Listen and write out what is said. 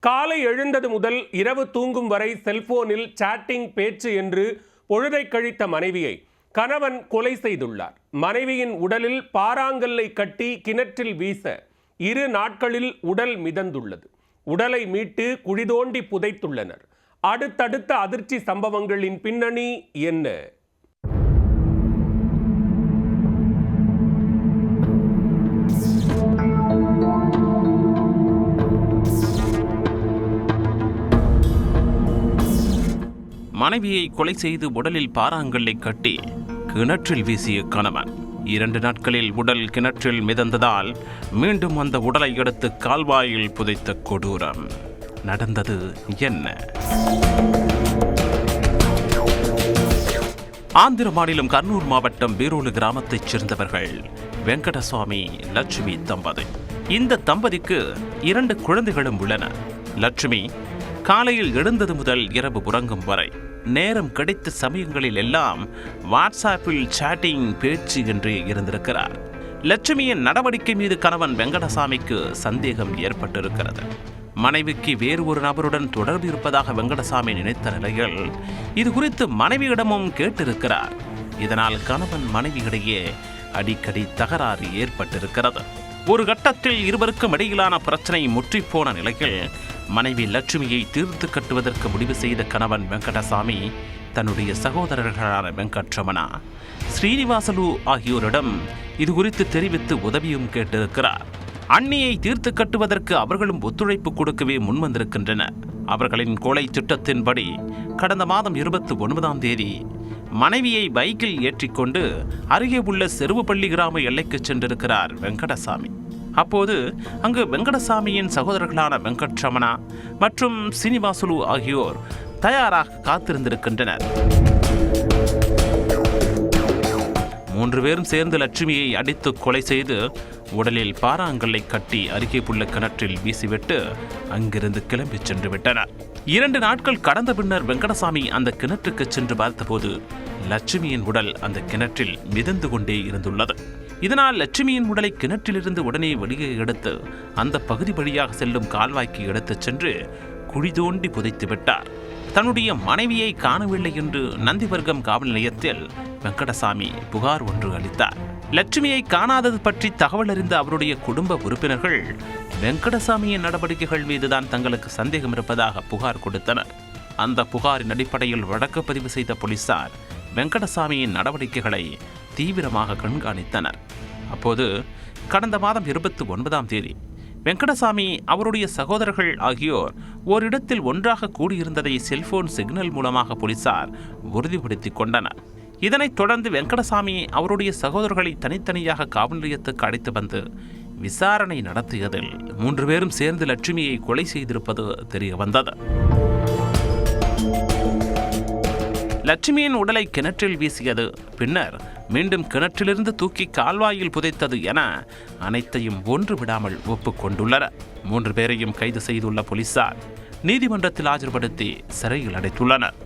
காலை எழுந்தது முதல் இரவு தூங்கும் வரை செல்போனில் சாட்டிங், பேச்சு என்று பொழுதை கழித்த மனைவியை கணவன் கொலை செய்துள்ளார். மனைவியின் உடலில் பாறாங்கல்லை கட்டி கிணற்றில் வீச 2 நாட்களில் உடல் மிதந்துள்ளது. உடலை மீட்டு குழி தோண்டி புதைத்துள்ளனர். அடுத்தடுத்த அதிர்ச்சி சம்பவங்களின் பின்னணி என்ன? மனைவியை கொலை செய்து உடலில் பாறாங்கல்லை கட்டி கிணற்றில் வீசிய கணவன் 2 நாட்களில் உடல் கிணற்றில் மிதந்ததால் மீண்டும் அந்த உடலை எடுத்து கால்வாயில் புதைத்த கொடூரம். நடந்தது என்ன? ஆந்திர மாநிலம் கர்னூல் மாவட்டம் பீரோலு கிராமத்தைச் சேர்ந்தவர்கள் வெங்கடசாமி, லட்சுமி தம்பதி. இந்த தம்பதிக்கு 2 குழந்தைகளும் உள்ளன. லட்சுமி காலையில் எழுந்தது முதல் இரவு உறங்கும் வரை நேரம் கிடைத்த சமயங்களில் எல்லாம் வாட்ஸ்ஆப்பில் சாட்டிங், பேச்சு என்று இருந்திருக்கிறார். லட்சுமியின் நடவடிக்கை மீது கணவன் வெங்கடசாமிக்கு சந்தேகம் ஏற்பட்டிருக்கிறது. மனைவிக்கு வேறு ஒரு நபருடன் தொடர்பு இருப்பதாக வெங்கடசாமி நினைத்த நிலையில் இது குறித்து மனைவியிடமும் கேட்டிருக்கிறார். இதனால் கணவன் மனைவியிடையே அடிக்கடி தகராறு ஏற்பட்டிருக்கிறது. ஒரு கட்டத்தில் இருவருக்கும் இடையிலான பிரச்சனை முற்றிப்போன நிலையில் மனைவி லட்சுமியை தீர்த்து கட்டுவதற்கு முடிவு செய்த கணவன் வெங்கடசாமி தன்னுடைய சகோதரர்களான வெங்கட்ரமணா, ஸ்ரீனிவாசலு ஆகியோரிடம் இது குறித்து தெரிவித்து உதவியும் கேட்டிருக்கிறார். அண்ணியை தீர்த்து கட்டுவதற்கு அவர்களும் ஒத்துழைப்பு கொடுக்கவே முன்வந்திருக்கின்றனர். அவர்களின் கொலை திட்டத்தின்படி கடந்த மாதம் 29ஆம் தேதி மனைவியை பைக்கில் ஏற்றிக்கொண்டு அருகே உள்ள செருவுப்பள்ளி கிராம எல்லைக்கு சென்றிருக்கிறார் வெங்கடசாமி. அப்போது அங்கு வெங்கடசாமியின் சகோதரர்களான வெங்கட்ரமணா மற்றும் சீனிவாசுலு ஆகியோர் தயாராக காத்திருந்திருக்கின்றனர். 3 பேரும் சேர்ந்து லட்சுமியை அடித்து கொலை செய்து உடலில் பாறாங்கல்லை கட்டி அருகே உள்ள கிணற்றில் வீசிவிட்டு அங்கிருந்து கிளம்பி சென்று விட்டனர். 2 நாட்கள் கடந்த பின்னர் வெங்கடசாமி அந்த கிணற்றுக்கு சென்று பார்த்தபோது லட்சுமியின் உடல் அந்த கிணற்றில் மிதந்து கொண்டே இருந்துள்ளது. இதனால் லட்சுமியின் உடலை கிணற்றிலிருந்து உடனே வெளியே எடுத்து அந்த பகுதி வழியாக செல்லும் கால்வாய்க்கு எடுத்துச் சென்று குழி தோண்டி புதைத்து விட்டார். தன்னுடைய மனைவியை காணவில்லை என்று நந்திவர்க்கம் காவல் நிலையத்தில் வெங்கடசாமி புகார் ஒன்று அளித்தார். லட்சுமியை காணாதது பற்றி தகவல் அறிந்த அவருடைய குடும்ப உறுப்பினர்கள் வெங்கடசாமியின் நடவடிக்கைகள் மீதுதான் தங்களுக்கு சந்தேகம் இருப்பதாக புகார் கொடுத்தனர். அந்த புகாரின் அடிப்படையில் வழக்கு பதிவு செய்த போலீசார் வெங்கடசாமியின் நடவடிக்கைகளை தீவிரமாக கண்காணித்தனர். அப்போது கடந்த மாதம் 29ஆம் தேதி வெங்கடசாமி, அவருடைய சகோதரர்கள் ஆகியோர் ஓரிடத்தில் ஒன்றாக கூடியிருந்ததை செல்போன் சிக்னல் மூலமாக போலீசார் உறுதிப்படுத்திக் கொண்டனர். இதனைத் தொடர்ந்து வெங்கடசாமி அவருடைய சகோதரர்களை தனித்தனியாக காவல் நிலையத்துக்கு அழைத்து வந்து விசாரணை நடத்தியதில் 3 பேரும் சேர்ந்து லட்சுமியை கொலை செய்திருப்பது தெரிய வந்தது. லட்சுமியின் உடலை கிணற்றில் வீசியது, பின்னர் மீண்டும் கிணற்றிலிருந்து தூக்கி கால்வாயில் புதைத்தது என அனைத்தையும் ஒன்று விடாமல் ஒப்புக்கொண்டுள்ளனர். 3 பேரையும் கைது செய்துள்ள போலீசார் நீதிமன்றத்தில் ஆஜர்படுத்தி சிறையில் அடைத்துள்ளனர்.